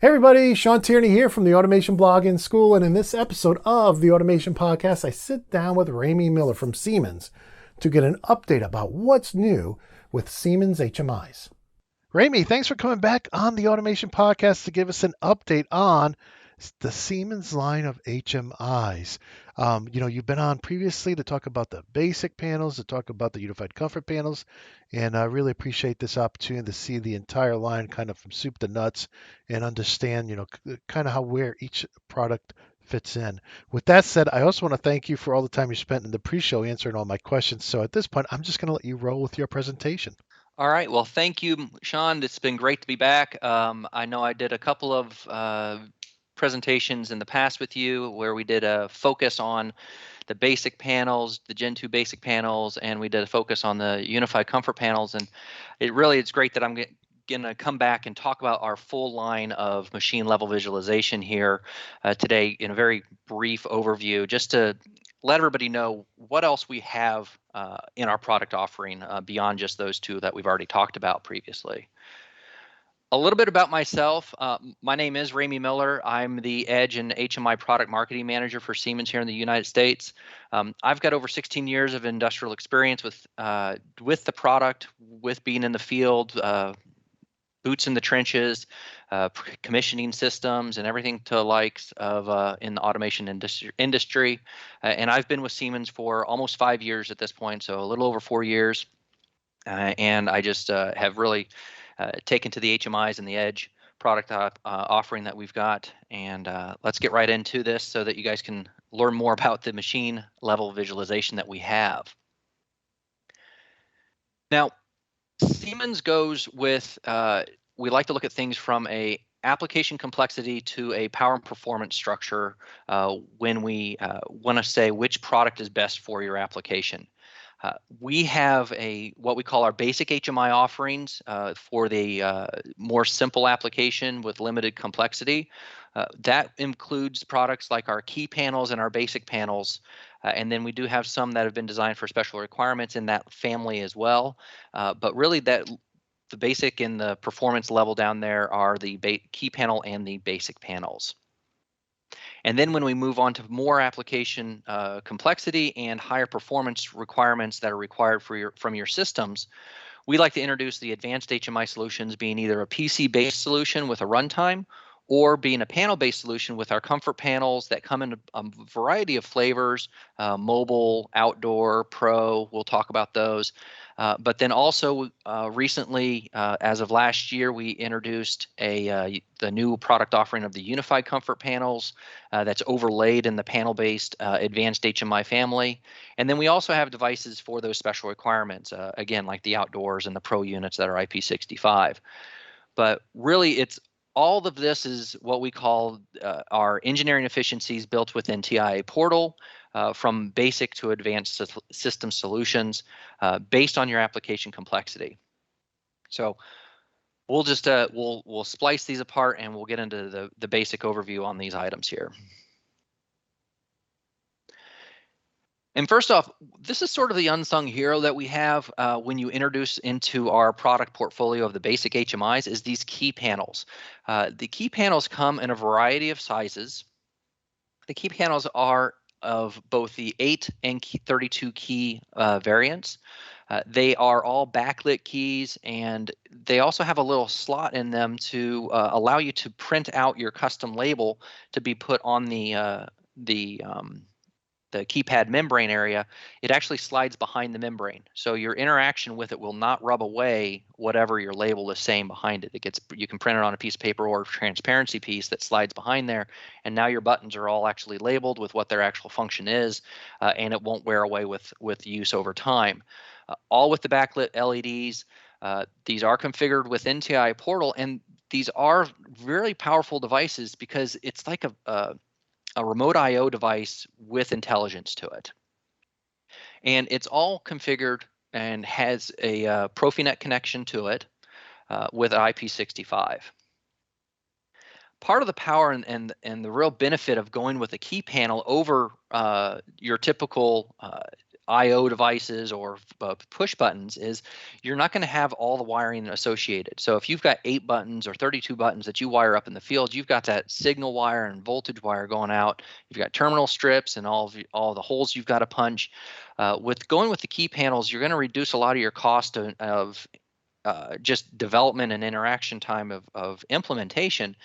Hey everybody, Shawn here from the Automation Blog and School, and in this episode of the Automation Podcast, I sit down with Ramey Miller from Siemens to get an update about what's new with Siemens HMIs. Ramey, thanks for coming back on the Automation Podcast to give us an update on the Siemens line of HMIs. You've been on previously to talk about the basic panels, to talk about the unified comfort panels, and I really appreciate this opportunity to see the entire line kind of from soup to nuts and understand, kind of where each product fits in. With that said, I also want to thank you for all the time you spent in the pre-show answering all my questions. So at this point, I'm just going to let you roll with your presentation. All right. Well, thank you, Shawn. It's been great to be back. I know I did a couple of presentations in the past with you where we did a focus on the basic panels, the Gen 2 basic panels, and we did a focus on the unified comfort panels. And it's great that I'm going to come back and talk about our full line of machine level visualization here today in a very brief overview, just to let everybody know what else we have in our product offering beyond just those two that we've already talked about previously. A little bit about myself. My name is Ramey Miller. I'm the Edge and HMI Product Marketing Manager for Siemens here in the United States. I've got over 16 years of industrial experience with the product, with being in the field, boots in the trenches, commissioning systems, and everything to the likes of in the automation industry. And I've been with Siemens for almost 5 years at this point, so a little over 4 years. And I just have really taken to the HMIs and the Edge product offering that we've got. And let's get right into this so that you guys can learn more about the machine level visualization that we have. Now, Siemens goes with, we like to look at things from a application complexity to a power and performance structure when we want to say which product is best for your application. We have what we call our basic HMI offerings for the more simple application with limited complexity. That includes products like our key panels and our basic panels. And then we do have some that have been designed for special requirements in that family as well. But really the basic and the performance level down there are the key panel and the basic panels. And then when we move on to more application complexity and higher performance requirements that are required from your systems, we like to introduce the advanced HMI solutions being either a PC-based solution with a runtime or being a panel-based solution with our comfort panels that come in a variety of flavors, mobile, outdoor, pro, we'll talk about those. But then also recently, as of last year, we introduced the new product offering of the unified comfort panels that's overlaid in the panel-based advanced HMI family. And then we also have devices for those special requirements, again, like the outdoors and the pro units that are IP65. But really, all of this is what we call our engineering efficiencies built within TIA Portal, from basic to advanced system solutions based on your application complexity. So we'll just we'll splice these apart and we'll get into the basic overview on these items here. And first off, this is sort of the unsung hero that we have when you introduce into our product portfolio of the basic HMIs is these key panels. The key panels come in a variety of sizes. The key panels are of both the 8 and 32 key variants. They are all backlit keys, and they also have a little slot in them to allow you to print out your custom label to be put on the keypad membrane area. It actually slides behind the membrane, so your interaction with it will not rub away whatever your label is saying behind it. You can print it on a piece of paper or a transparency piece that slides behind there, and now your buttons are all actually labeled with what their actual function is, and it won't wear away with use over time. All with the backlit LEDs. These are configured within TI Portal, and these are really powerful devices because it's like a remote I/O device with intelligence to it. And it's all configured and has a PROFINET connection to it with IP65. Part of the power and the real benefit of going with a key panel over your typical I/O devices or push buttons is you're not going to have all the wiring associated. So if you've got 8 buttons or 32 buttons that you wire up in the field, you've got that signal wire and voltage wire going out. You've got terminal strips and all the holes you've got to punch. With going with the key panels, you're going to reduce a lot of your cost of just development and interaction time of implementation,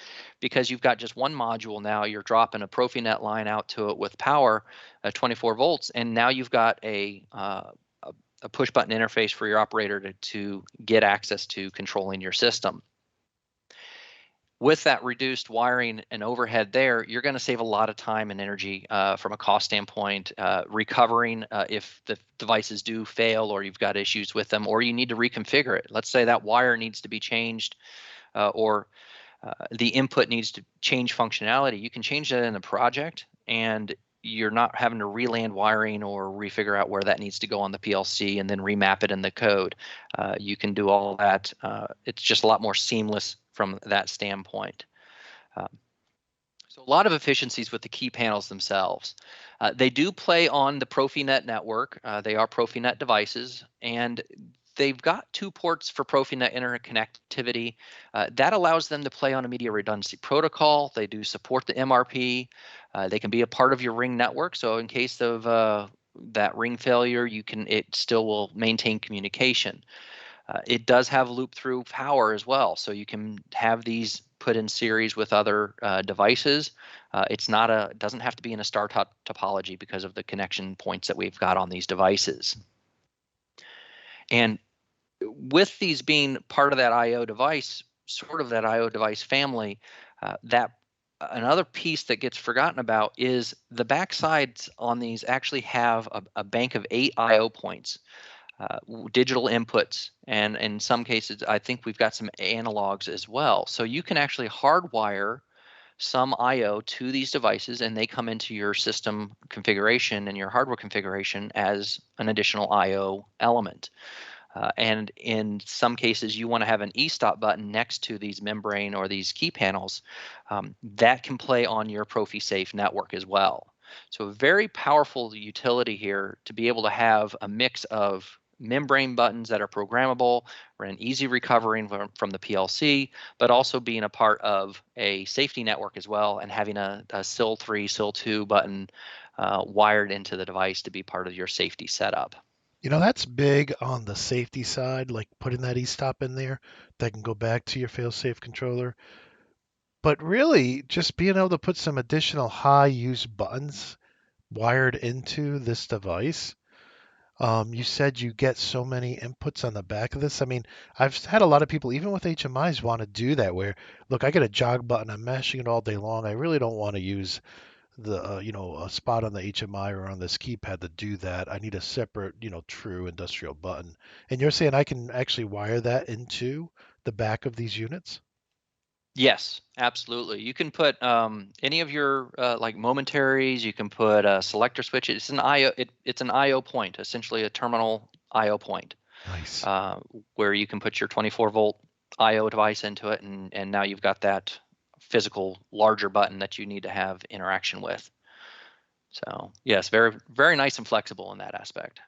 because you've got just one module now. You're dropping a PROFINET line out to it with power, 24 volts, and now you've got a push button interface for your operator to get access to controlling your system. With that reduced wiring and overhead there, you're going to save a lot of time and energy from a cost standpoint, recovering if the devices do fail or you've got issues with them, or you need to reconfigure it. Let's say that wire needs to be changed or the input needs to change functionality. You can change that in the project, and you're not having to reland wiring or refigure out where that needs to go on the PLC and then remap it in the code. You can do all that. It's just a lot more seamless from that standpoint. So a lot of efficiencies with the key panels themselves. They do play on the PROFINET network. They are PROFINET devices, and they've got 2 ports for PROFINET interconnectivity. That allows them to play on a media redundancy protocol. They do support the MRP. They can be a part of your ring network. So in case of that ring failure, it still will maintain communication. It does have loop-through power as well, so you can have these put in series with other devices. It doesn't have to be in a star topology because of the connection points that we've got on these devices. And with these being part of that I/O device, sort of that I/O device family, another piece that gets forgotten about is the backsides on these actually have a bank of 8 I/O points. Digital inputs, and in some cases I think we've got some analogs as well. So you can actually hardwire some I/O to these devices, and they come into your system configuration and your hardware configuration as an additional I/O element. And in some cases you want to have an e-stop button next to these membrane or these key panels. That can play on your PROFISAFE network as well. So a very powerful utility here to be able to have a mix of membrane buttons that are programmable and easy recovering from the PLC, but also being a part of a safety network as well, and having a SIL 3, SIL 2 button wired into the device to be part of your safety setup. You know, that's big on the safety side, like putting that e-stop in there that can go back to your fail-safe controller. But really, just being able to put some additional high-use buttons wired into this device. You said you get so many inputs on the back of this. I mean, I've had a lot of people, even with HMIs, want to do that where, look, I get a jog button, I'm mashing it all day long. I really don't want to use the, a spot on the HMI or on this keypad to do that. I need a separate, true industrial button. And you're saying I can actually wire that into the back of these units? Yes, absolutely. You can put any of your like momentaries. You can put a selector switch. It's an I/O. It's an I/O point, essentially a terminal I/O point, Nice. where you can put your 24-volt I/O device into it, and now you've got that physical larger button that you need to have interaction with. So yes, very very nice and flexible in that aspect.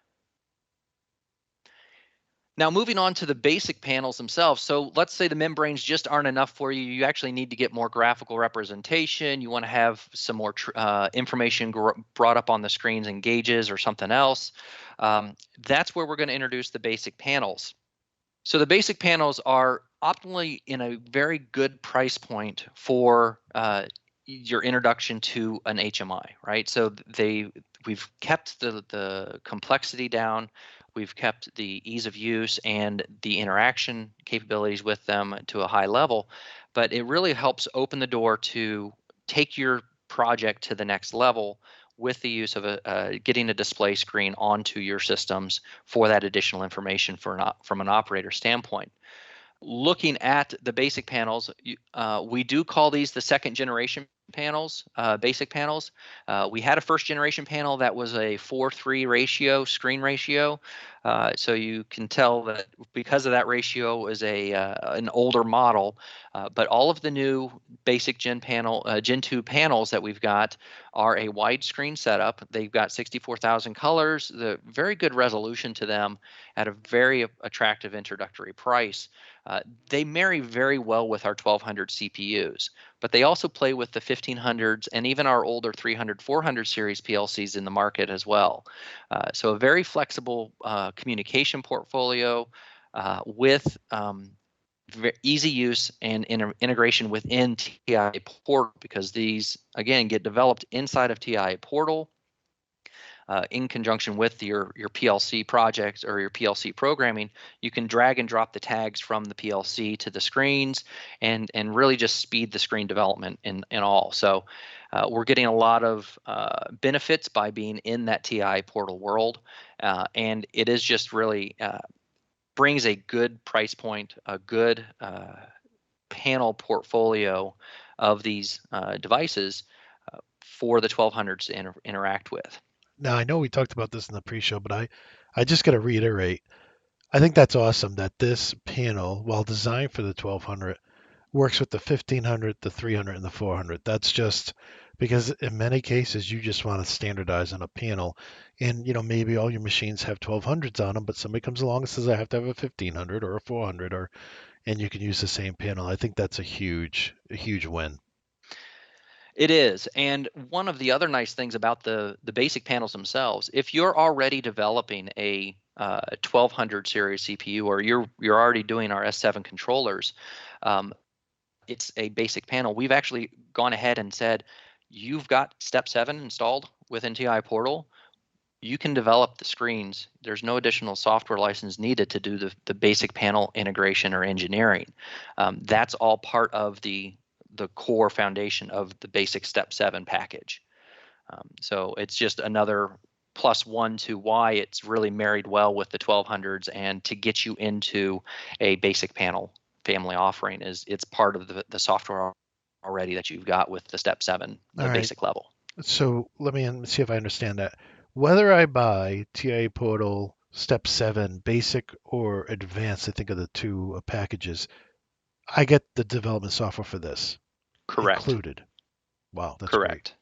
Now moving on to the basic panels themselves. So let's say the membranes just aren't enough for you. You actually need to get more graphical representation. You want to have some more information brought up on the screens and gauges or something else. That's where we're going to introduce the basic panels. So the basic panels are optimally in a very good price point for your introduction to an HMI, right? So we've kept the complexity down. We've kept the ease of use and the interaction capabilities with them to a high level, but it really helps open the door to take your project to the next level with the use of getting a display screen onto your systems for that additional information from an operator standpoint. Looking at the basic panels, we do call these the second generation panels, basic panels. We had a first generation panel that was a 4:3 ratio, screen ratio. So you can tell that because of that ratio is an older model. But all of the new basic Gen 2 panels that we've got are a widescreen setup. They've got 64,000 colors, the very good resolution to them at a very attractive introductory price. They marry very well with our 1200 CPUs, but they also play with the 1500s and even our older 300, 400 series PLCs in the market as well. So a very flexible communication portfolio with easy use and integration within TIA Portal, because these, again, get developed inside of TIA Portal. In conjunction with your PLC projects or your PLC programming, you can drag and drop the tags from the PLC to the screens and really just speed the screen development in all. So we're getting a lot of benefits by being in that TI Portal world, and it is just really brings a good price point, a good panel portfolio of these devices for the 1200s to interact with. Now, I know we talked about this in the pre-show, but I just got to reiterate. I think that's awesome that this panel, while designed for the 1200, works with the 1500, the 300, and the 400. That's just because in many cases you just want to standardize on a panel, and maybe all your machines have 1200s on them, but somebody comes along and says I have to have a 1500 or a 400, and you can use the same panel. I think that's a huge win. It is, and one of the other nice things about the basic panels themselves, if you're already developing a 1200 series CPU, or you're already doing our S7 controllers, it's a basic panel. We've actually gone ahead and said, you've got Step 7 installed within TI Portal. You can develop the screens. There's no additional software license needed to do the basic panel integration or engineering. That's all part of the core foundation of the basic Step 7 package. So it's just another +1 to why it's really married well with the 1200s, and to get you into a basic panel family offering is it's part of the software already that you've got with the Step 7, the basic level. So let me see if I understand that. Whether I buy TIA Portal Step 7 Basic or Advanced, I think are the two packages, I get the development software for this. Correct. Included. Wow, that's correct. Great.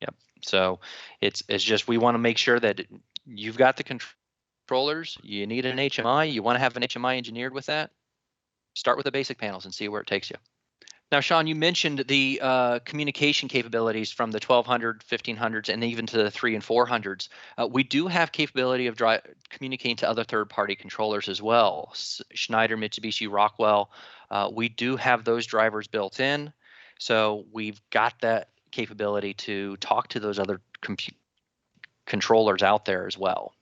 Yep. So it's just we want to make sure that you've got the controllers. You need an HMI. You want to have an HMI engineered with that. Start with the basic panels and see where it takes you. Now, Shawn, you mentioned the communication capabilities from the 1200, 1500s, and even to the 3 and 400s. We do have capability of communicating to other third-party controllers as well. Schneider, Mitsubishi, Rockwell. We do have those drivers built in, so we've got that capability to talk to those other controllers out there as well.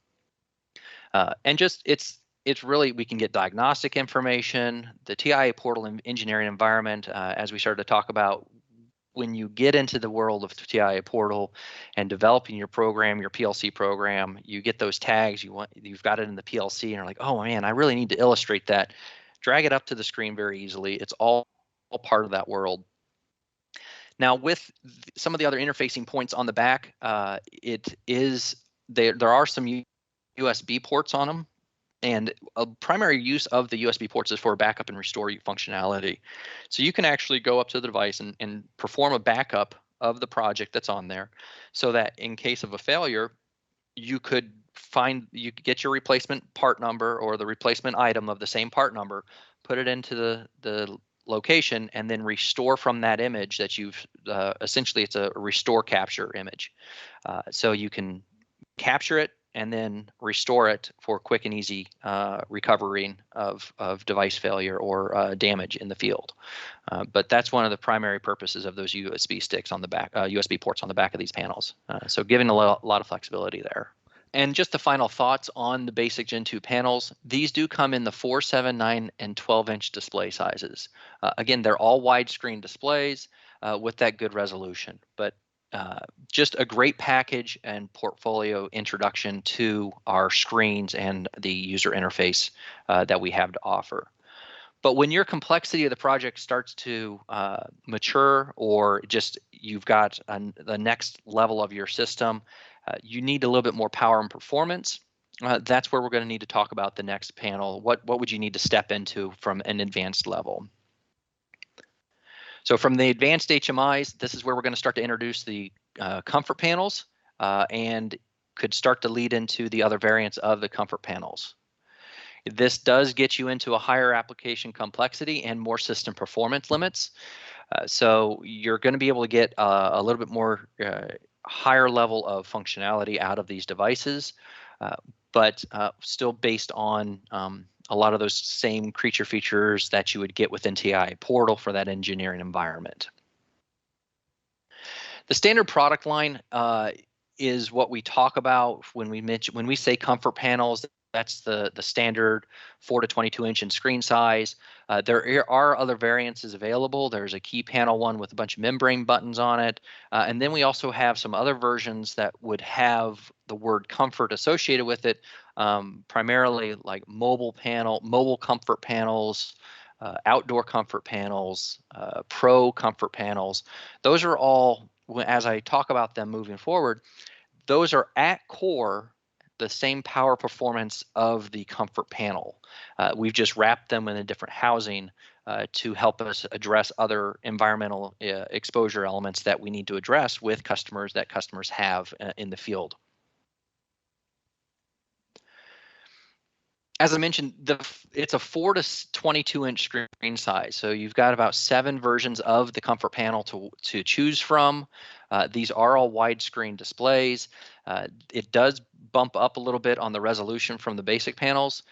And just it's really, we can get diagnostic information, the TIA Portal engineering environment, as we started to talk about. When you get into the world of TIA Portal and developing your program, your PLC program, you get those tags, you've got it in the PLC, and you're like, oh man, I really need to illustrate that. Drag it up to the screen very easily. It's all part of that world. Now, with some of the other interfacing points on the back, there are some USB ports on them. And a primary use of the USB ports is for backup and restore functionality. So you can actually go up to the device and perform a backup of the project that's on there, so that in case of a failure, you could get your replacement part number or the replacement item of the same part number, put it into the location, and then restore from that image that you've essentially, it's a restore capture image. So you can capture it and then restore it for quick and easy recovery of device failure or damage in the field. But that's one of the primary purposes of those USB sticks on the back, USB ports on the back of these panels. So giving a lot of flexibility there. And just the final thoughts on the basic Gen 2 panels. These do come in the 4, 7, 9, and 12-inch display sizes. Again, they're all widescreen displays with that good resolution. But just a great package and portfolio introduction to our screens and the user interface that we have to offer. But when your complexity of the project starts to mature, or just you've got the next level of your system, you need a little bit more power and performance. That's where we're going to need to talk about the next panel. What would you need to step into from an advanced level? So from the advanced HMIs, this is where we're going to start to introduce the comfort panels, and could start to lead into the other variants of the comfort panels. This does get you into a higher application complexity and more system performance limits. So you're going to be able to get a little bit more higher level of functionality out of these devices, but still based on a lot of those same creature features that you would get within TI Portal for that engineering environment. The standard product line is what we talk about when we say comfort panels. That's the standard 4 to 22 inch in screen size. There are other variances available. There's a key panel one with a bunch of membrane buttons on it. And then we also have some other versions that would have the word comfort associated with it, primarily like mobile comfort panels, outdoor comfort panels, pro comfort panels. Those are all, as I talk about them moving forward, those are at core the same power performance of the comfort panel. We've just wrapped them in a different housing to help us address other environmental exposure elements that we need to address with customers that customers have in the field. As I mentioned, it's a 4 to 22 inch screen size. So you've got about 7 versions of the comfort panel to choose from. These are all widescreen displays. It does bump up a little bit on the resolution from the basic panels.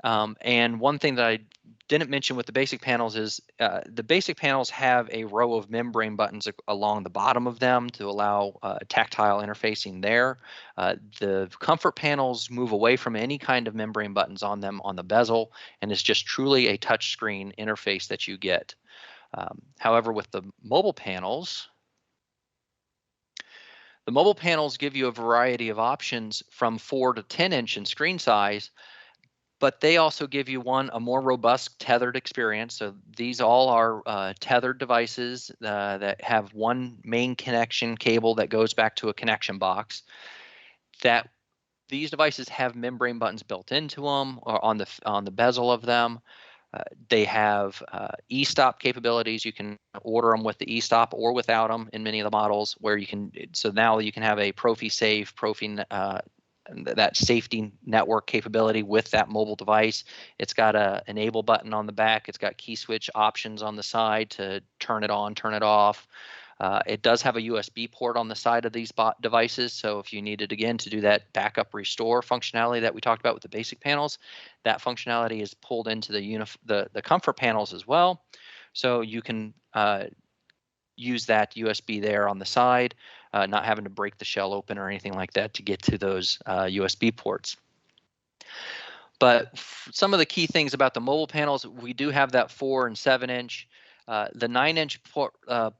And one thing that I didn't mention with the basic panels is the basic panels have a row of membrane buttons along the bottom of them to allow tactile interfacing there. The comfort panels move away from any kind of membrane buttons on them on the bezel, and it's just truly a touchscreen interface that you get. However, with the mobile panels give you a variety of options from 4 to 10 inch in screen size, but they also give you a more robust tethered experience. So these all are tethered devices that have one main connection cable that goes back to a connection box. That these devices have membrane buttons built into them or on the bezel of them. They have e-stop capabilities. You can order them with the e-stop or without them in many of the models, where you can. So now you can have a PROFISAFE, that safety network capability with that mobile device. It's got a enable button on the back. It's got key switch options on the side to turn it on, turn it off. It does have a USB port on the side of these devices. So if you needed, again, to do that backup restore functionality that we talked about with the basic panels, that functionality is pulled into the comfort panels as well. So you can use that USB there on the side, not having to break the shell open or anything like that to get to those USB ports. But some of the key things about the mobile panels, we do have that 4 and 7 inch. The 9 inch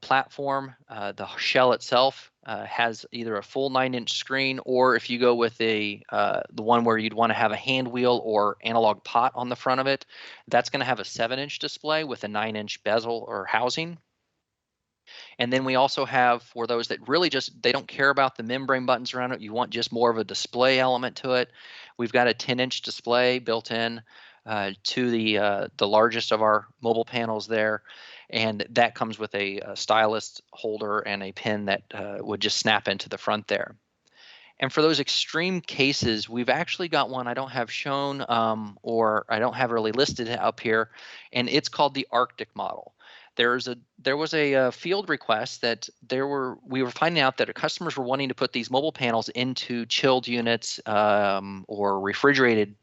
platform, the shell itself has either a full 9 inch screen, or if you go with the one where you'd want to have a hand wheel or analog pot on the front of it, that's going to have a 7 inch display with a 9 inch bezel or housing. And then we also have, for those that really they don't care about the membrane buttons around it, you want just more of a display element to it, we've got a 10 inch display built in to the largest of our mobile panels there. And that comes with a stylus holder and a pin that would just snap into the front there. And for those extreme cases, we've actually got one I don't have shown or I don't have really listed up here, and it's called the Arctic model. There was a field request that we were finding out that our customers were wanting to put these mobile panels into chilled units or refrigerated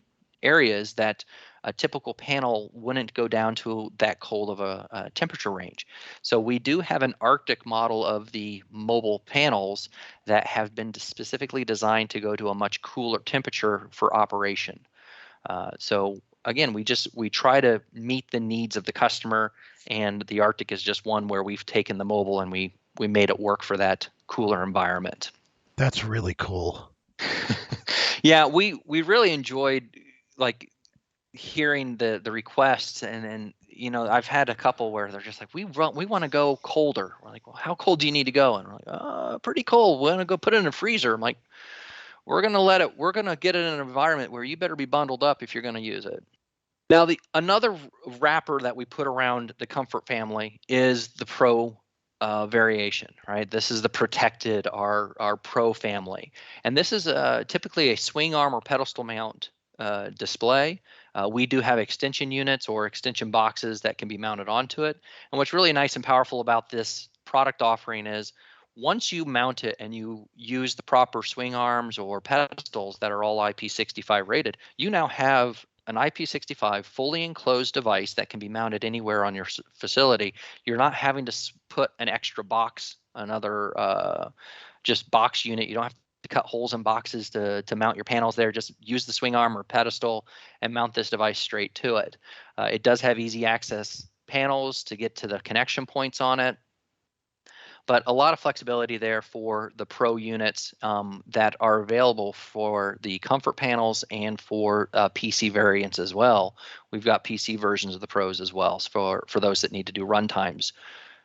areas that a typical panel wouldn't go down to that cold of a temperature range. So we do have an Arctic model of the mobile panels that have been specifically designed to go to a much cooler temperature for operation. So again, we try to meet the needs of the customer, and the Arctic is just one where we've taken the mobile and we made it work for that cooler environment. That's really cool. Yeah, we really enjoyed hearing the requests and I've had a couple where they're just like, we want to go colder. We're like, well, how cold do you need to go? And we're like, pretty cold. We want to go put it in a freezer. I'm like, we're going to get it in an environment where you better be bundled up if you're going to use it. Now, another wrapper that we put around the comfort family is the Pro variation, right? This is the protected, our Pro family. And this is typically a swing arm or pedestal mount display. We do have extension units or extension boxes that can be mounted onto it. And what's really nice and powerful about this product offering is once you mount it and you use the proper swing arms or pedestals that are all IP65 rated, you now have an IP65 fully enclosed device that can be mounted anywhere on your facility. You're not having to put an extra box, another just box unit. You don't have to cut holes in boxes to mount your panels there. Just use the swing arm or pedestal and mount this device straight to it. It does have easy access panels to get to the connection points on it, but a lot of flexibility there for the Pro units that are available for the comfort panels and for PC variants as well. We've got PC versions of the Pros as well for those that need to do run times.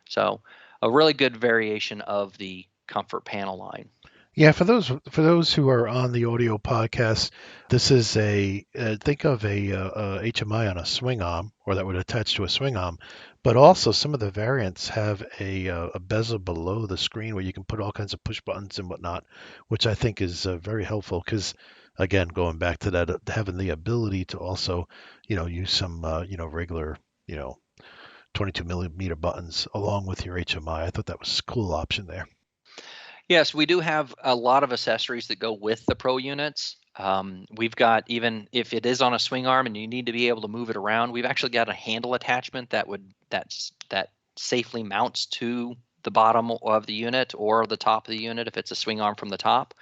So a really good variation of the comfort panel line. Yeah, for those who are on the audio podcast, this is think of a HMI on a swing arm, or that would attach to a swing arm. But also, some of the variants have a bezel below the screen where you can put all kinds of push buttons and whatnot, which I think is very helpful because, again, going back to that, having the ability to also, use some, regular, 22 millimeter buttons along with your HMI. I thought that was a cool option there. Yes, we do have a lot of accessories that go with the Pro units. We've got, even if it is on a swing arm and you need to be able to move it around, we've actually got a handle attachment that safely mounts to the bottom of the unit or the top of the unit if it's a swing arm from the top,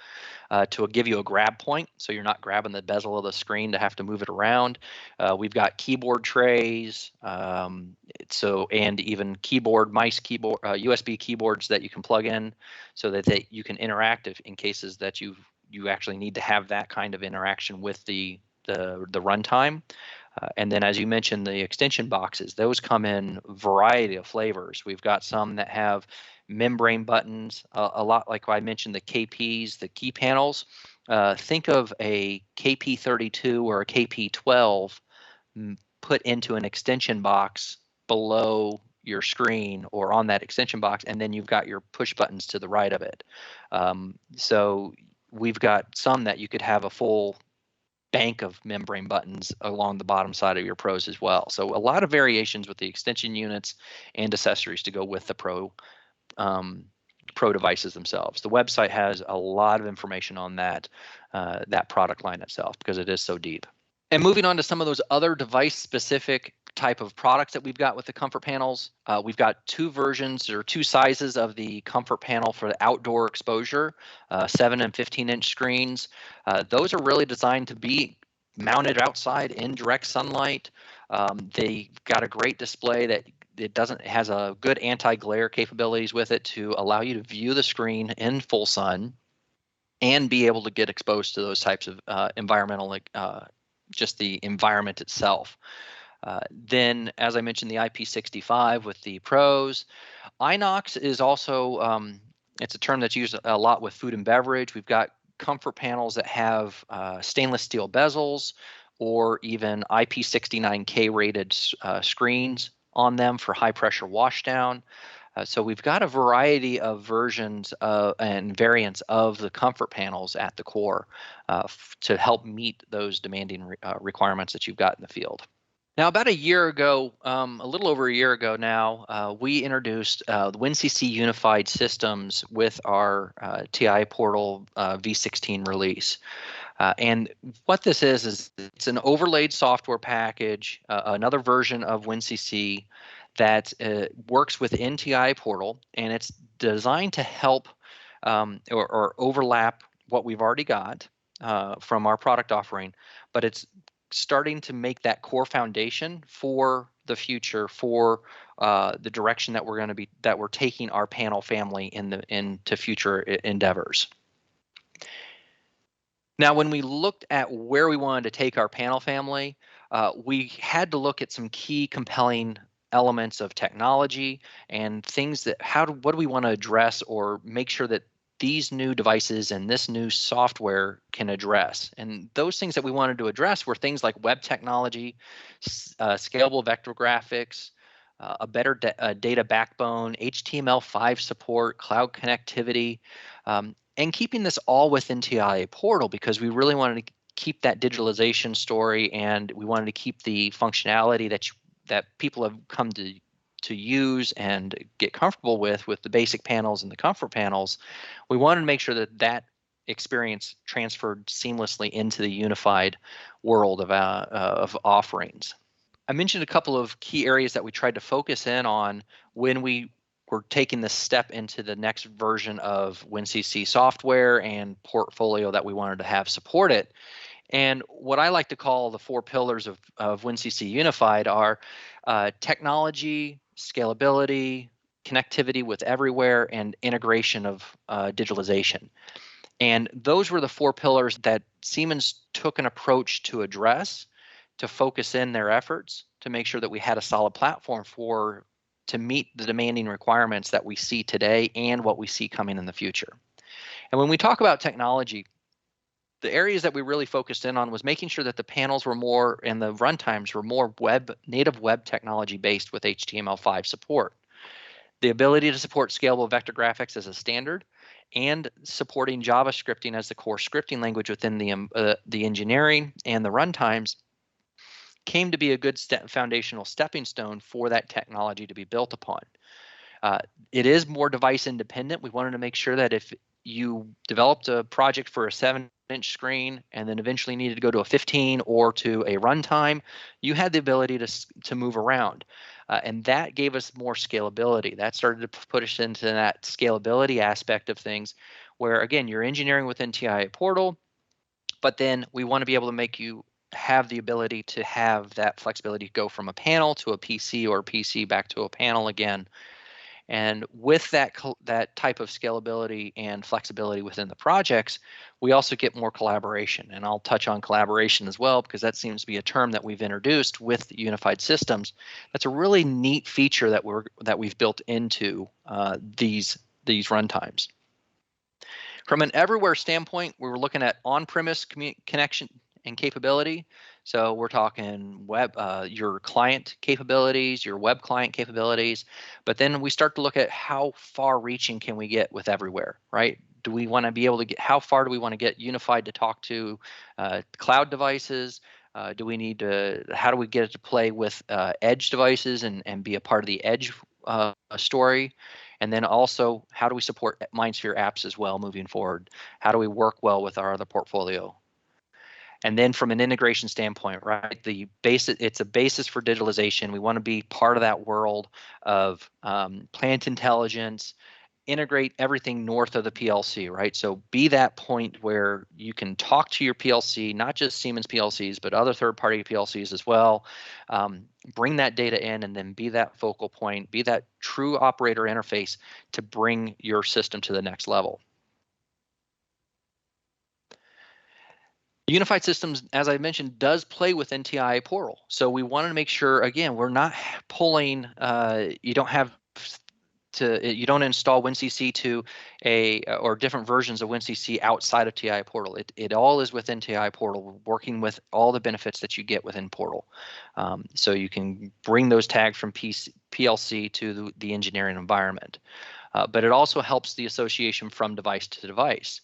to give you a grab point, so you're not grabbing the bezel of the screen to have to move it around. We've got keyboard trays, and even mice keyboard, USB keyboards that you can plug in so that you can interact in cases that you actually need to have that kind of interaction with the runtime. And then, as you mentioned, the extension boxes, those come in a variety of flavors. We've got some that have membrane buttons, a lot like I mentioned, the KPs, the key panels. Think of a KP32 or a KP12 put into an extension box below your screen or on that extension box, and then you've got your push buttons to the right of it. So we've got some that you could have a full bank of membrane buttons along the bottom side of your Pros as well. So a lot of variations with the extension units and accessories to go with the Pro devices themselves. The website has a lot of information on that product line itself because it is so deep. And moving on to some of those other device-specific type of products that we've got with the comfort panels, we've got two versions or two sizes of the comfort panel for the outdoor exposure, 7 and 15-inch screens. Those are really designed to be mounted outside in direct sunlight. They got a great display that it has a good anti-glare capabilities with it to allow you to view the screen in full sun and be able to get exposed to those types of environmental, just the environment itself. Then, as I mentioned, the IP65 with the Pros. Inox is also, it's a term that's used a lot with food and beverage. We've got comfort panels that have stainless steel bezels or even IP69K rated screens on them for high pressure washdown. So we've got a variety of versions and variants of the comfort panels at the core to help meet those demanding requirements that you've got in the field. Now, about a year ago, a little over a year ago now, we introduced the WinCC unified systems with our TI Portal V16 release. And what this is it's an overlaid software package, another version of WinCC that works within TI Portal, and it's designed to help or overlap what we've already got from our product offering, but it's starting to make that core foundation for the future, for the direction that we're taking our panel family into future endeavors. Now, when we looked at where we wanted to take our panel family, we had to look at some key compelling elements of technology and things that what do we want to address or make sure that these new devices and this new software can address. And those things that we wanted to address were things like web technology, scalable vector graphics, a better data backbone, HTML5 support, cloud connectivity, and keeping this all within TIA Portal, because we really wanted to keep that digitalization story, and we wanted to keep the functionality that people have come to use and get comfortable with the basic panels and the comfort panels. We wanted to make sure that experience transferred seamlessly into the unified world of offerings. I mentioned a couple of key areas that we tried to focus in on when we were taking this step into the next version of WinCC software and portfolio that we wanted to have support it. And what I like to call the 4 pillars of WinCC Unified are technology, scalability, connectivity with everywhere, and integration of digitalization. And those were the 4 pillars that Siemens took an approach to address, to focus in their efforts, to make sure that we had a solid platform to meet the demanding requirements that we see today and what we see coming in the future. And when we talk about technology, the areas that we really focused in on was making sure that the panels were more and the runtimes were more native web technology based with HTML5 support. The ability to support scalable vector graphics as a standard, and supporting JavaScripting as the core scripting language within the engineering and the runtimes came to be a good foundational stepping stone for that technology to be built upon. It is more device independent. We wanted to make sure that if you developed a project for a 7-inch screen and then eventually needed to go to a 15 or to a runtime, you had the ability to move around. And that gave us more scalability. That started to put us into that scalability aspect of things where, again, you're engineering within TIA Portal, but then we want to be able to make you have the ability to have that flexibility to go from a panel to a PC or a PC back to a panel again. And with that type of scalability and flexibility within the projects, we also get more collaboration. And I'll touch on collaboration as well, because that seems to be a term that we've introduced with unified systems. That's a really neat feature that we've built into these runtimes. From an everywhere standpoint, we were looking at on-premise connection and capability. So we're talking your client capabilities, your web client capabilities, but then we start to look at how far reaching can we get with everywhere, right? Do we want to be able to how far do we want to get unified to talk to cloud devices? How do we get it to play with edge devices and be a part of the edge story? And then also, how do we support MindSphere apps as well moving forward? How do we work well with our other portfolio? And then from an integration standpoint, right, it's a basis for digitalization. We want to be part of that world of plant intelligence, integrate everything north of the PLC, right? So be that point where you can talk to your PLC, not just Siemens PLCs, but other third-party PLCs as well. Bring that data in and then be that focal point, be that true operator interface to bring your system to the next level. Unified Systems, as I mentioned, does play within TIA Portal. So we wanted to make sure, again, we're not pulling, you don't install WinCC to or different versions of WinCC outside of TIA Portal. It all is within TIA Portal, working with all the benefits that you get within Portal. So you can bring those tags from PLC to the engineering environment. But it also helps the association from device to device.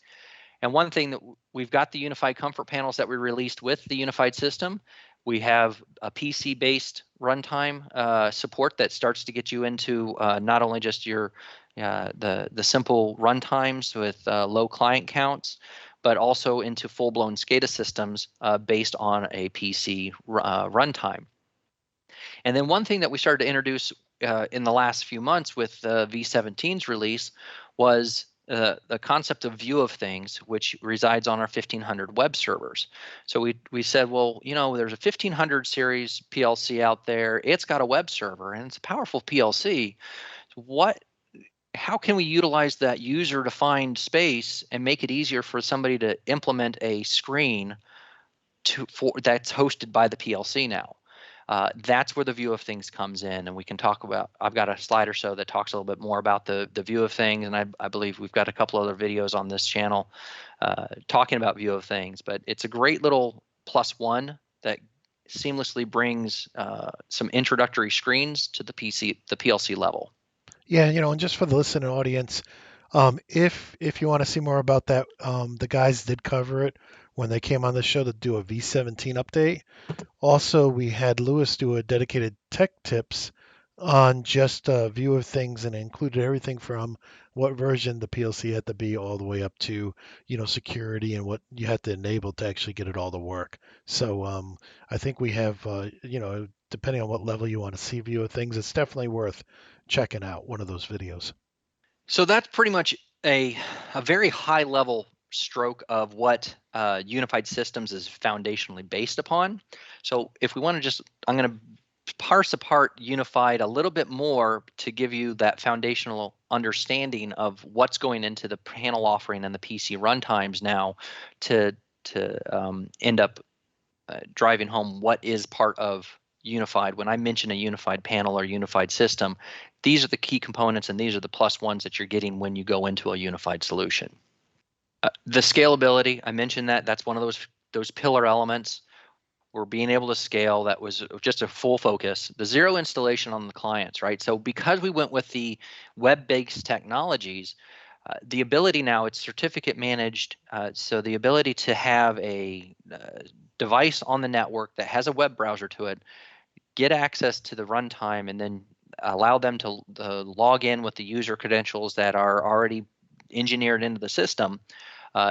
And one thing that we've got the unified comfort panels that we released with the unified system. We have a PC-based runtime support that starts to get you into not only just your the simple runtimes with low client counts, but also into full-blown SCADA systems based on a PC runtime. And then one thing that we started to introduce in the last few months with V17's release was the concept of view of things, which resides on our 1500 web servers. So we said, well, there's a 1500 series PLC out there. It's got a web server and it's a powerful PLC. How can we utilize that user-defined space and make it easier for somebody to implement a screen that's hosted by the PLC now. That's where the view of things comes in, and we can talk about. I've got a slide or so that talks a little bit more about the view of things, and I believe we've got a couple other videos on this channel talking about view of things. But it's a great little plus one that seamlessly brings some introductory screens to the PLC level. Yeah, and just for the listening audience, if you want to see more about that, the guys did cover it when they came on the show to do a V17 update. Also, we had Lewis do a dedicated tech tips on just a view of things, and included everything from what version the PLC had to be all the way up to, security and what you had to enable to actually get it all to work. So I think we have, depending on what level you want to see view of things, it's definitely worth checking out one of those videos. So that's pretty much a very high level stroke of what unified systems is foundationally based upon. So if we want to I'm going to parse apart unified a little bit more to give you that foundational understanding of what's going into the panel offering and the PC runtimes now to end up driving home what is part of unified. When I mention a unified panel or unified system, these are the key components and these are the plus ones that you're getting when you go into a unified solution. The scalability, I mentioned that's one of those pillar elements. We're being able to scale. That was just a full focus. The zero installation on the clients, right? So because we went with the web-based technologies, the ability now, it's certificate managed, so the ability to have a device on the network that has a web browser to it, get access to the runtime, and then allow them to log in with the user credentials that are already engineered into the system.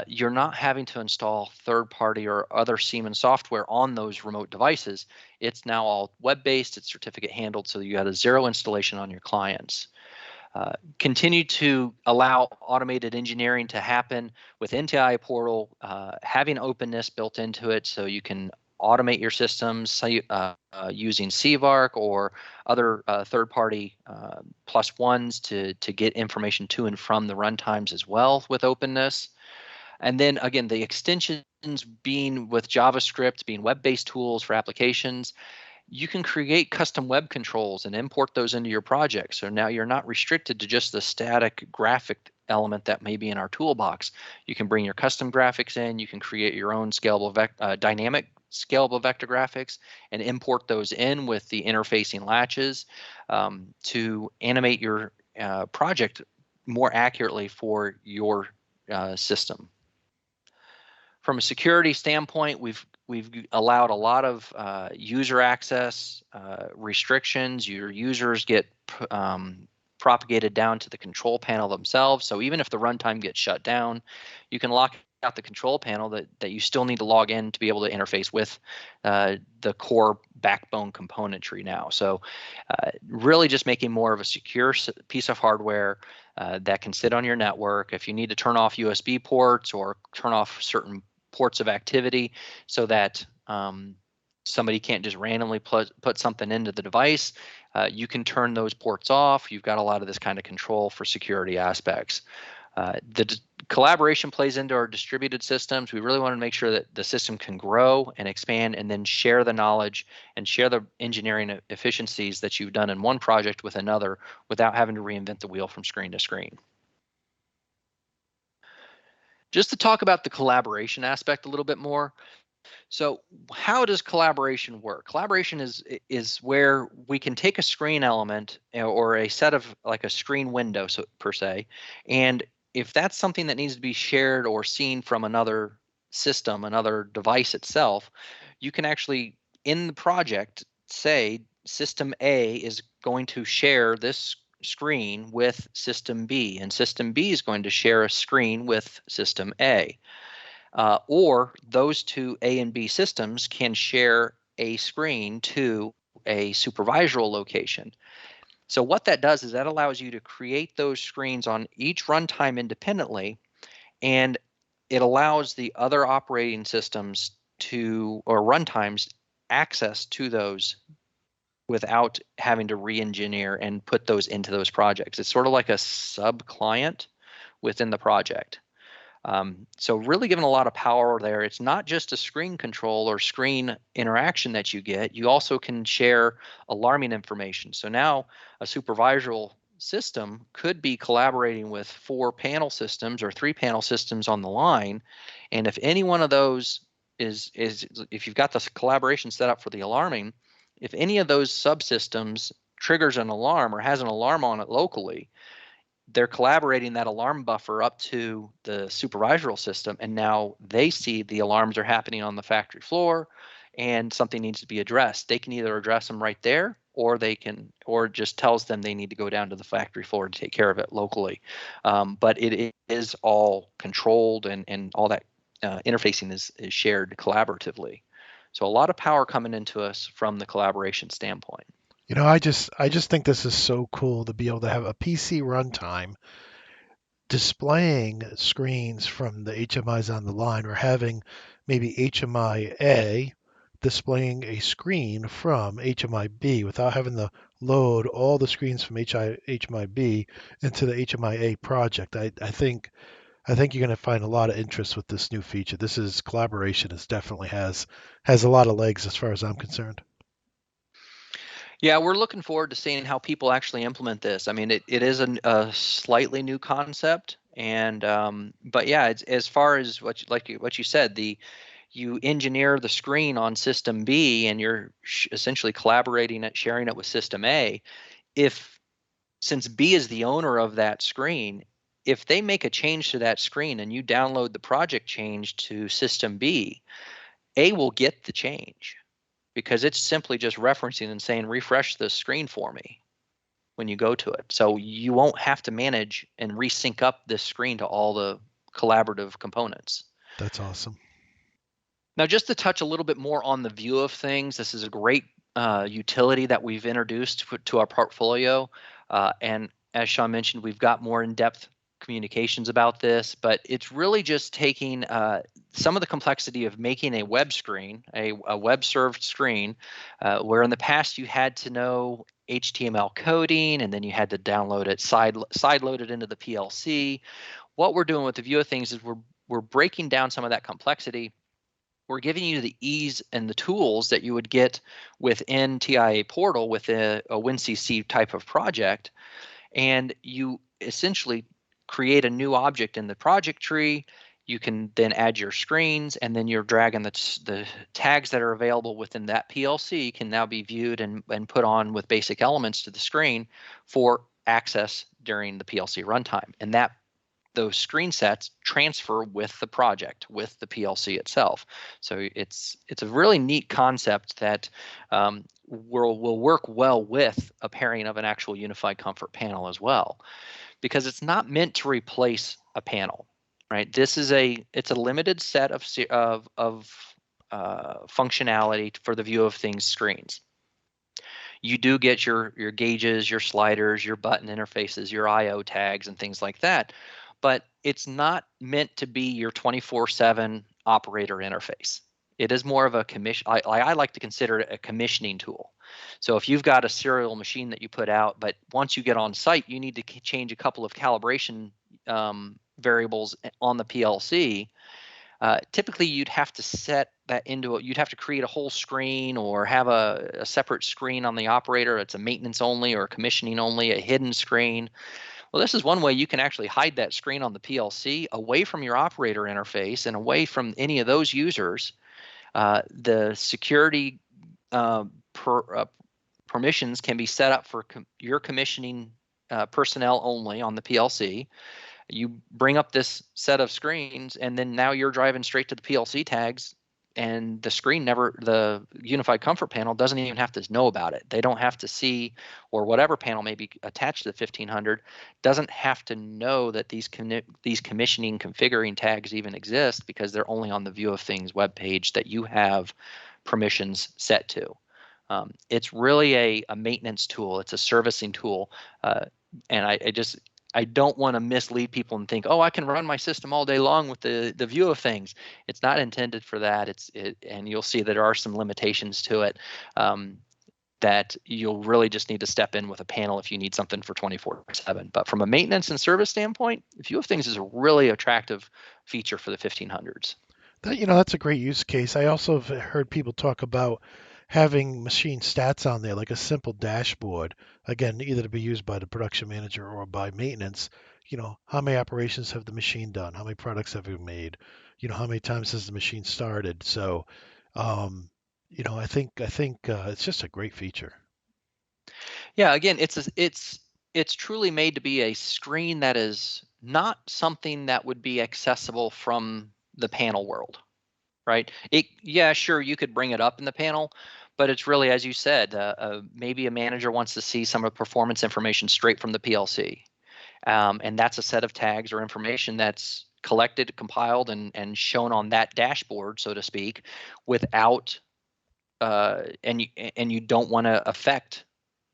You're not having to install third-party or other Siemens software on those remote devices. It's now all web-based, it's certificate handled, so you have a zero installation on your clients. Continue to allow automated engineering to happen with NTI portal, having openness built into it so you can automate your systems using CVARC or other third-party plus ones to get information to and from the runtimes as well with openness. And then again, the extensions being with JavaScript, being web-based tools for applications, you can create custom web controls and import those into your project. So now you're not restricted to just the static graphic element that may be in our toolbox. You can bring your custom graphics in, you can create your own scalable dynamic scalable vector graphics and import those in with the interfacing latches to animate your project more accurately for your system. From a security standpoint, we've allowed a lot of user access restrictions. Your users get propagated down to the control panel themselves. So even if the runtime gets shut down, you can lock out the control panel that you still need to log in to be able to interface with the core backbone componentry now. So really just making more of a secure piece of hardware that can sit on your network. If you need to turn off USB ports or turn off certain ports of activity so that somebody can't just randomly put something into the device, you can turn those ports off. You've got a lot of this kind of control for security aspects. The collaboration plays into our distributed systems. We really want to make sure that the system can grow and expand and then share the knowledge and share the engineering efficiencies that you've done in one project with another without having to reinvent the wheel from screen to screen. Just to talk about the collaboration aspect a little bit more. So how does collaboration work? Collaboration is where we can take a screen element or a set of like a screen window per se, and if that's something that needs to be shared or seen from another system, another device itself, you can actually in the project say system A is going to share this screen with system B, and system B is going to share a screen with system A. Or those two A and B systems can share a screen to a supervisory location. So what that does is that allows you to create those screens on each runtime independently, and it allows the other operating systems or runtimes access to those without having to re-engineer and put those into those projects. It's sort of like a sub-client within the project. So really giving a lot of power there. It's not just a screen control or screen interaction that you get. You also can share alarming information. So now a supervisory system could be collaborating with 4 panel systems or 3 panel systems on the line. And if any one of those is if you've got this collaboration set up for the alarming, if any of those subsystems triggers an alarm or has an alarm on it locally, they're collaborating that alarm buffer up to the supervisory system, and now they see the alarms are happening on the factory floor and something needs to be addressed. They can either address them right there, or they can, or it just tells them they need to go down to the factory floor to take care of it locally. But it is all controlled, and all that interfacing is shared collaboratively. So a lot of power coming into us from the collaboration standpoint. I just think this is so cool to be able to have a PC runtime displaying screens from the HMIs on the line, or having maybe HMI A displaying a screen from HMI B without having to load all the screens from HMI B into the HMI A project. I think you're going to find a lot of interest with this new feature. This is collaboration. It definitely has a lot of legs as far as I'm concerned. Yeah, we're looking forward to seeing how people actually implement this. I mean, it is a slightly new concept, and but yeah, it's as far as what you said, you engineer the screen on system B, and you're essentially collaborating it, sharing it with system A. If Since B is the owner of that screen, if they make a change to that screen and you download the project change to system B, A will get the change because it's simply just referencing and saying, refresh the screen for me when you go to it. So you won't have to manage and resync up this screen to all the collaborative components. That's awesome. Now, just to touch a little bit more on the view of things, this is a great utility that we've introduced to our portfolio. And as Shawn mentioned, we've got more in-depth communications about this, but it's really just taking some of the complexity of making a web screen, a web-served screen, where in the past you had to know HTML coding, and then you had to download it, side-load it into the PLC. What we're doing with the view of things is we're breaking down some of that complexity. We're giving you the ease and the tools that you would get within TIA Portal with a WinCC type of project, and you essentially create a new object in the project tree. You can then add your screens, and then you're dragging the tags that are available within that PLC can now be viewed and put on with basic elements to the screen for access during the PLC runtime. And those screen sets transfer with the project, with the PLC itself. So it's a really neat concept that will work well with a pairing of an actual unified comfort panel as well, because it's not meant to replace a panel, right? It's a limited set of functionality for the view of things screens. You do get your gauges, your sliders, your button interfaces, your I/O tags, and things like that, but it's not meant to be your 24/7 operator interface. It is more of a commission. I like to consider it a commissioning tool. So if you've got a serial machine that you put out, but once you get on site, you need to change a couple of calibration variables on the PLC. Typically, you'd have to set that you'd have to create a whole screen or have a separate screen on the operator. It's a maintenance only or commissioning only, a hidden screen. Well, this is one way you can actually hide that screen on the PLC away from your operator interface and away from any of those users. The security permissions can be set up for your commissioning personnel only on the PLC. You bring up this set of screens, and then now you're driving straight to the PLC tags, and the unified comfort panel doesn't even have to know about it. They don't have to see, or whatever panel may be attached to the 1500 doesn't have to know that these commissioning configuring tags even exist, because they're only on the view of things web page that you have permissions set to. It's really a maintenance tool. It's a servicing tool, and I don't want to mislead people and think, oh, I can run my system all day long with the view of things. It's not intended for that. And you'll see that there are some limitations to it. that you'll really just need to step in with a panel if you need something for 24/7. But from a maintenance and service standpoint, View of Things is a really attractive feature for the 1500s. That's a great use case. I also have heard people talk about having machine stats on there, like a simple dashboard, again, either to be used by the production manager or by maintenance. How many operations have the machine done? How many products have we made? How many times has the machine started? So, I think it's just a great feature. Yeah, again, it's truly made to be a screen that is not something that would be accessible from the panel world, right? Yeah, sure, you could bring it up in the panel, but it's really, as you said, maybe a manager wants to see some of the performance information straight from the PLC, and that's a set of tags or information that's collected, compiled, and shown on that dashboard, so to speak, without and you don't want to affect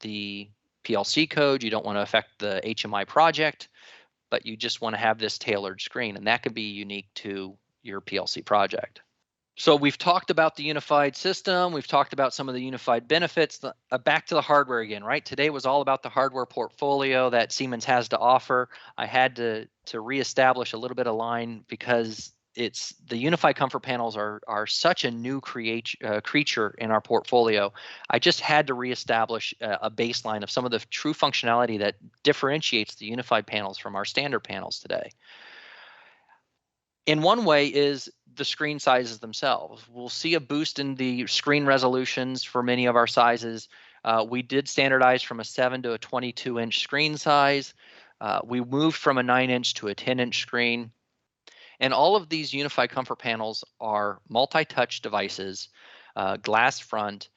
the PLC code, you don't want to affect the HMI project, but you just want to have this tailored screen, and that could be unique to your PLC project. So we've talked about the unified system, we've talked about some of the unified benefits. Back to the hardware again, right? Today was all about the hardware portfolio that Siemens has to offer. I had to reestablish a little bit of line because it's the unified comfort panels are such a new creature in our portfolio. I just had to reestablish a baseline of some of the true functionality that differentiates the unified panels from our standard panels today. In one way is the screen sizes themselves. We'll see a boost in the screen resolutions for many of our sizes. We did standardize from a 7 to a 22-inch screen size. We moved from a 9-inch to a 10-inch screen. And all of these unified comfort panels are multi-touch devices, glass front,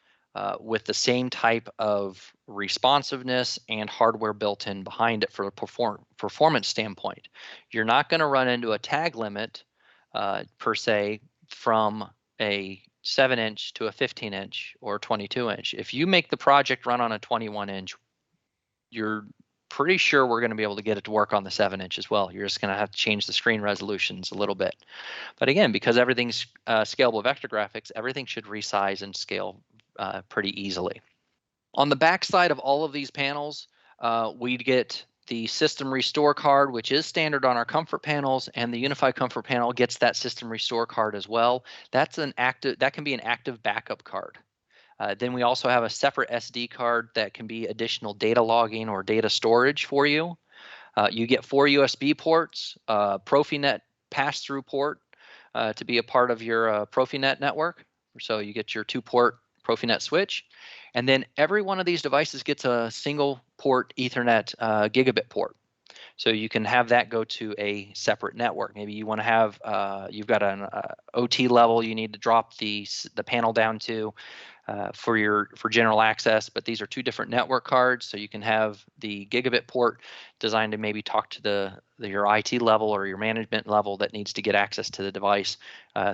with the same type of responsiveness and hardware built in behind it for a performance standpoint. You're not going to run into a tag limit per se from a 7-inch to a 15-inch or 22-inch. If you make the project run on a 21-inch, you're pretty sure we're going to be able to get it to work on the 7-inch as well. You're just going to have to change the screen resolutions a little bit. But again, because everything's scalable vector graphics, everything should resize and scale pretty easily. On the back side of all of these panels, we get the system restore card, which is standard on our comfort panels, and the unified comfort panel gets that system restore card as well. That can be an active backup card. Then we also have a separate SD card that can be additional data logging or data storage for you. You get 4 USB ports, PROFINET pass-through port to be a part of your PROFINET network. So you get your 2-port PROFINET switch. And then every one of these devices gets a single port Ethernet gigabit port. So you can have that go to a separate network. Maybe you want to have, you've got an OT level you need to drop the panel down to for general access, but these are 2 different network cards. So you can have the gigabit port designed to maybe talk to your IT level or your management level that needs to get access to the device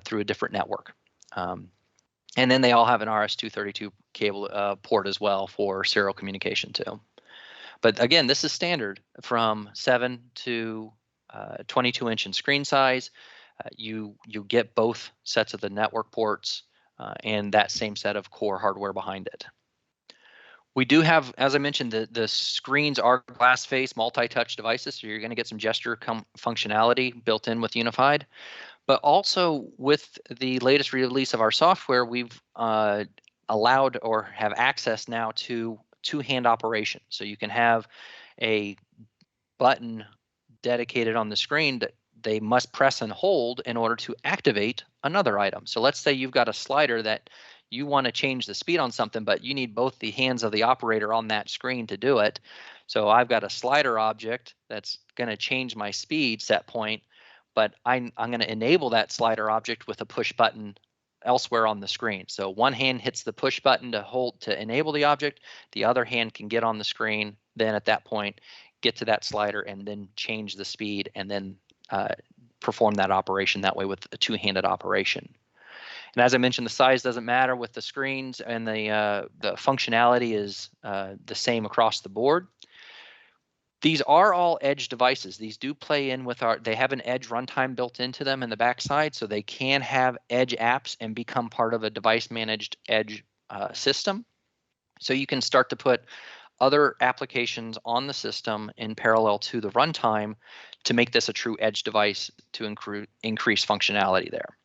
through a different network. And then they all have an RS-232 cable port as well for serial communication too. But again, this is standard from 7 to 22-inch in screen size. You get both sets of the network ports and that same set of core hardware behind it. We do have, as I mentioned, the screens are glass face multi-touch devices, so you're going to get some gesture functionality built in with Unified. But also with the latest release of our software, we've allowed or have access now to 2-hand operation. So you can have a button dedicated on the screen that they must press and hold in order to activate another item. So let's say you've got a slider that you want to change the speed on something, but you need both the hands of the operator on that screen to do it. So I've got a slider object that's going to change my speed set point, but I'm going to enable that slider object with a push button elsewhere on the screen. So one hand hits the push button to enable the object, the other hand can get on the screen, then at that point get to that slider and then change the speed and then perform that operation that way with a 2-handed operation. And as I mentioned, the size doesn't matter with the screens, and the functionality is the same across the board. These are all edge devices. These do play in with they have an edge runtime built into them in the backside, so they can have edge apps and become part of a device managed edge system. So you can start to put other applications on the system in parallel to the runtime to make this a true edge device to increase functionality there.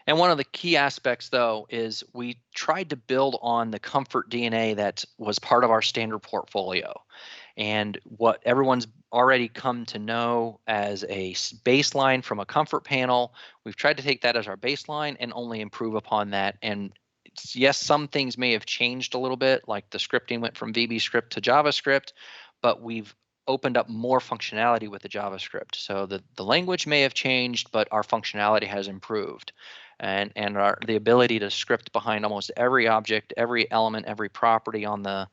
And one of the key aspects, though, is we tried to build on the comfort DNA that was part of our standard portfolio. And what everyone's already come to know as a baseline from a comfort panel, we've tried to take that as our baseline and only improve upon that. And yes, some things may have changed a little bit, like the scripting went from VB script to JavaScript, but we've opened up more functionality with the JavaScript. So the language may have changed, but our functionality has improved. And the ability to script behind almost every object, every element, every property on the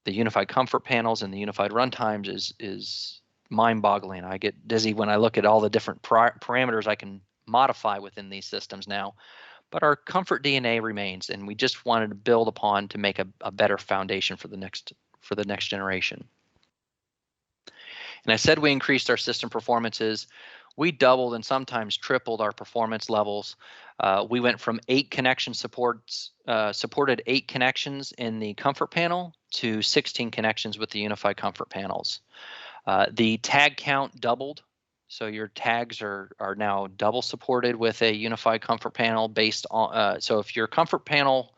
unified comfort panels and the unified runtimes is mind-boggling. I get dizzy when I look at all the different parameters I can modify within these systems now. But our comfort DNA remains, and we just wanted to build upon to make a better foundation for the next generation. And I said we increased our system performances. We doubled and sometimes tripled our performance levels. We went from 8 connection supported 8 connections in the comfort panel to 16 connections with the unified comfort panels. The tag count doubled. So your tags are now double supported with a unified comfort panel based on, so if your comfort panel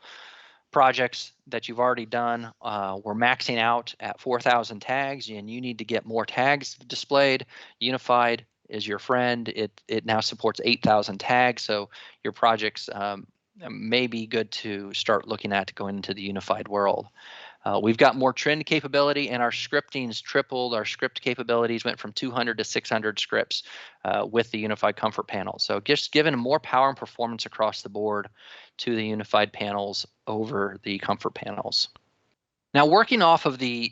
projects that you've already done were maxing out at 4,000 tags and you need to get more tags displayed, unified is your friend. It now supports 8,000 tags. So your projects may be good to start looking at to go into the unified world. We've got more trend capability, and our scripting's tripled. Our script capabilities went from 200 to 600 scripts with the unified comfort panel. So just given more power and performance across the board to the unified panels over the comfort panels. Now, working off of the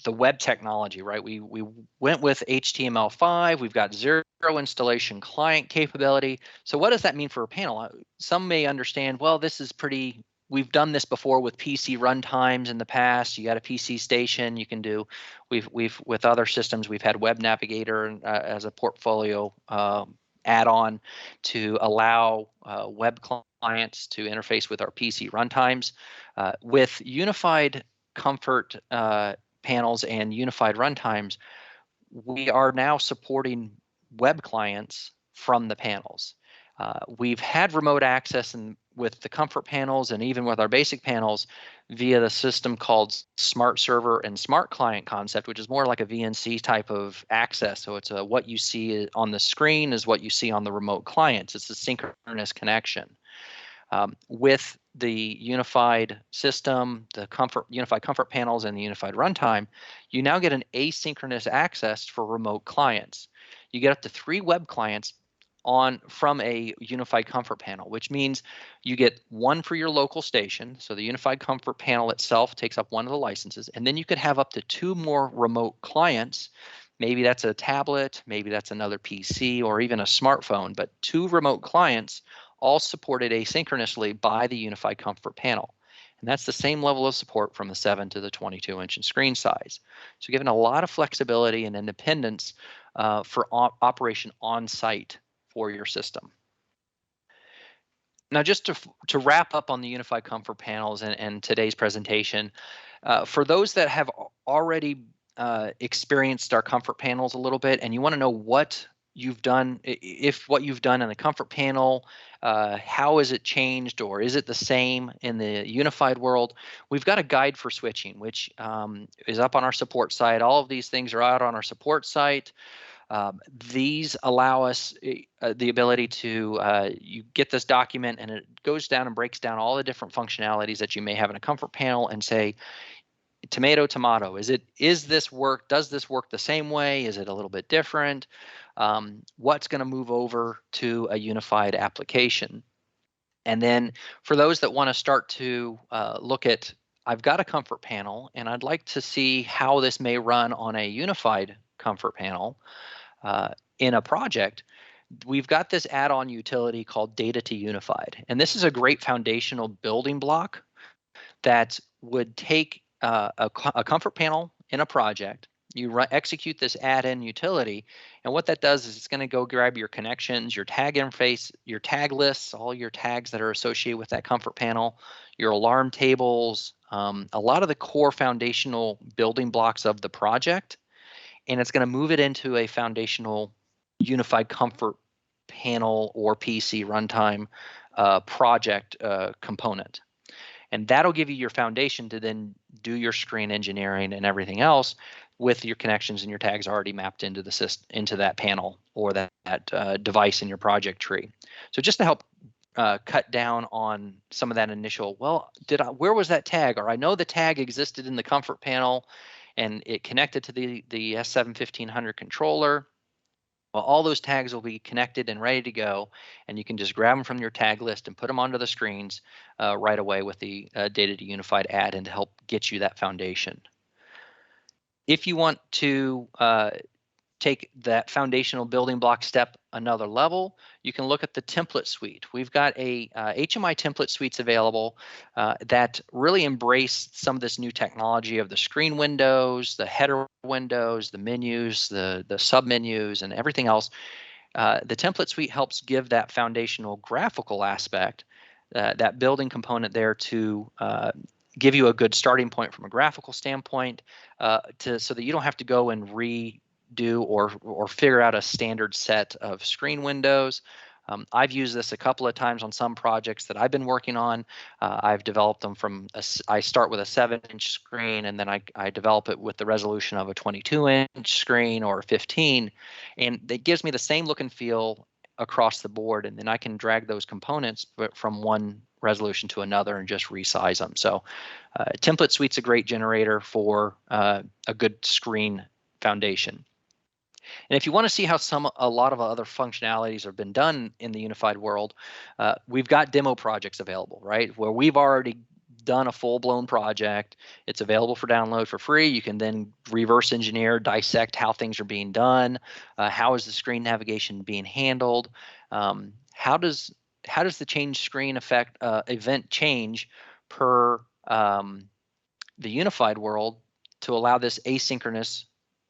web technology, right? We went with HTML5. We've got zero installation client capability. So what does that mean for a panel? Some may understand, well, this is pretty. We've done this before with PC runtimes in the past. You got a PC station. You can do. We've with other systems. We've had Web Navigator as a portfolio add-on to allow web clients to interface with our PC runtimes. With unified comfort panels and unified runtimes, we are now supporting web clients from the panels. We've had remote access with the comfort panels and even with our basic panels via the system called Smart Server and Smart Client concept, which is more like a VNC type of access. So it's what you see on the screen is what you see on the remote clients. It's a synchronous connection. With the unified system, the unified comfort panels, and the unified runtime, you now get an asynchronous access for remote clients. You get up to 3 web clients from a unified comfort panel, which means you get one for your local station. So the unified comfort panel itself takes up one of the licenses, and then you could have up to 2 more remote clients. Maybe that's a tablet, maybe that's another PC, or even a smartphone, but 2 remote clients all supported asynchronously by the unified comfort panel. And that's the same level of support from the 7 to the 22-inch in screen size. So given a lot of flexibility and independence for operation on site for your system. Now, just to wrap up on the unified comfort panels and today's presentation, for those that have already experienced our comfort panels a little bit and you want to know what you've done, if what you've done in the comfort panel, how has it changed, or is it the same in the unified world? We've got a guide for switching, which is up on our support site. All of these things are out on our support site. These allow us the ability to, you get this document and it goes down and breaks down all the different functionalities that you may have in a comfort panel and say, tomato, tomato, does this work the same way? Is it a little bit different? What's going to move over to a unified application? And then for those that want to start to look at, I've got a comfort panel and I'd like to see how this may run on a unified comfort panel in a project, we've got this add-on utility called Data to Unified. And this is a great foundational building block that would take a comfort panel in a project You execute this add-in utility, and what that does is it's going to go grab your connections, your tag interface, your tag lists, all your tags that are associated with that comfort panel, your alarm tables, a lot of the core foundational building blocks of the project, and it's going to move it into a foundational unified comfort panel or PC runtime project component. And that'll give you your foundation to then do your screen engineering and everything else with your connections and your tags already mapped into the system, into that panel or that device in your project tree. So just to help cut down on some of that initial, well, where was that tag? Or I know the tag existed in the comfort panel and it connected to the S7-1500 controller. Well, all those tags will be connected and ready to go, and you can just grab them from your tag list and put them onto the screens right away with the Data to Unified add-in to help get you that foundation. If you want to take that foundational building block step another level, you can look at the template suite. We've got a HMI template suites available that really embrace some of this new technology of the screen windows, the header windows, the menus, the sub-menus, and everything else. The template suite helps give that foundational graphical aspect, that building component there to give you a good starting point from a graphical standpoint so that you don't have to go and redo or figure out a standard set of screen windows. I've used this a couple of times on some projects that I've been working on. I've developed them I start with a 7-inch screen, and then I develop it with the resolution of a 22-inch screen or 15, and it gives me the same look and feel across the board, and then I can drag those components from one resolution to another and just resize them. So template suite's a great generator for a good screen foundation. And if you want to see how a lot of other functionalities have been done in the unified world, we've got demo projects available, right? Where we've already done a full-blown project. It's available for download for free. You can then reverse engineer, dissect how things are being done. How is the screen navigation being handled? How does the change screen event change per the unified world to allow this asynchronous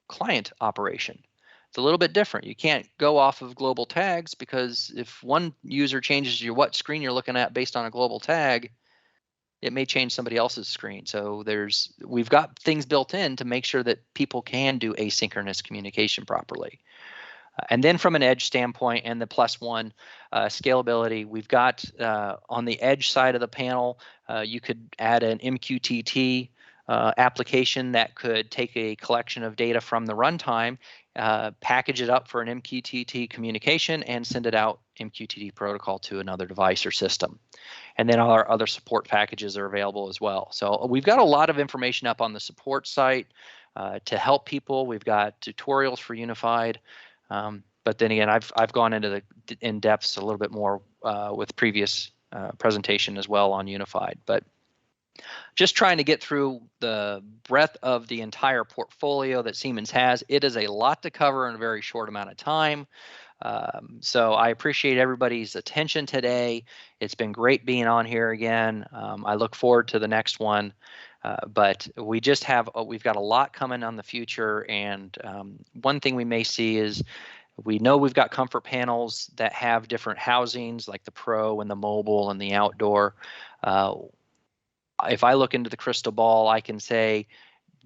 client operation? It's a little bit different. You can't go off of global tags, because if one user changes what screen you're looking at based on a global tag, it may change somebody else's screen. So we've got things built in to make sure that people can do asynchronous communication properly. And then from an edge standpoint and the +1 scalability, we've got on the edge side of the panel, you could add an MQTT application that could take a collection of data from the runtime, package it up for an MQTT communication, and send it out MQTT protocol to another device or system. And then our other support packages are available as well. So we've got a lot of information up on the support site to help people. We've got tutorials for Unified. But then again, I've gone into the in-depths a little bit more with previous presentation as well on Unified. But just trying to get through the breadth of the entire portfolio that Siemens has. It is a lot to cover in a very short amount of time. So I appreciate everybody's attention today. It's been great being on here again. I look forward to the next one. But we've got a lot coming on the future. And one thing we may see is, we know we've got comfort panels that have different housings, like the Pro and the mobile and the outdoor. If I look into the crystal ball, I can say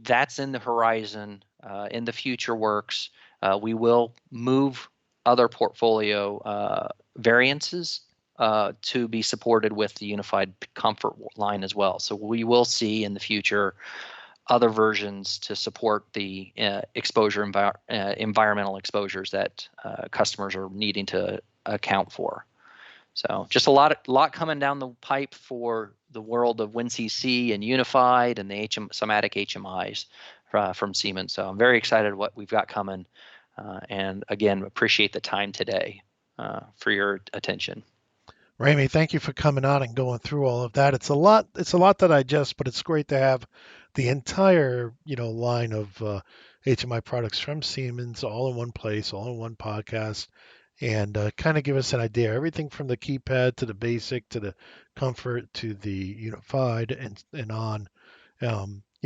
that's in the horizon, in the future works. We will move other portfolio variances to be supported with the unified comfort line as well. So we will see in the future other versions to support the environmental exposures that customers are needing to account for. So just a lot coming down the pipe for the world of WinCC and Unified and the SIMATIC HMIs from Siemens. So I'm very excited what we've got coming. And again, appreciate the time today for your attention. Ramey, thank you for coming on and going through all of that. It's a lot to digest, but it's great to have the entire, line of HMI products from Siemens all in one place, all in one podcast, and kind of give us an idea. Everything from the keypad to the basic to the comfort to the unified and on.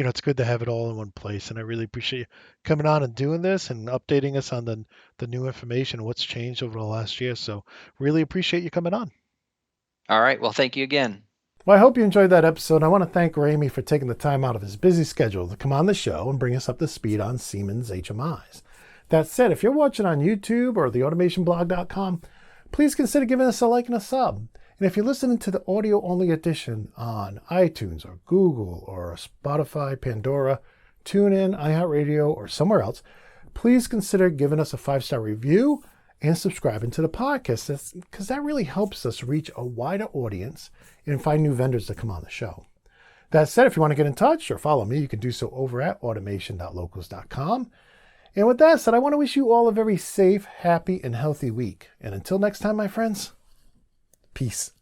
it's good to have it all in one place. And I really appreciate you coming on and doing this and updating us on the new information, what's changed over the last year. So really appreciate you coming on. All right. Well, thank you again. Well, I hope you enjoyed that episode. I want to thank Ramey for taking the time out of his busy schedule to come on the show and bring us up to speed on Siemens HMIs. That said, if you're watching on YouTube or theautomationblog.com, please consider giving us a like and a sub. And if you're listening to the audio-only edition on iTunes or Google or Spotify, Pandora, TuneIn, iHeartRadio, or somewhere else, please consider giving us a 5-star review and subscribing to the podcast, because that really helps us reach a wider audience and find new vendors to come on the show. That said, if you want to get in touch or follow me, you can do so over at automation.locals.com. And with that said, I want to wish you all a very safe, happy, and healthy week. And until next time, my friends, peace.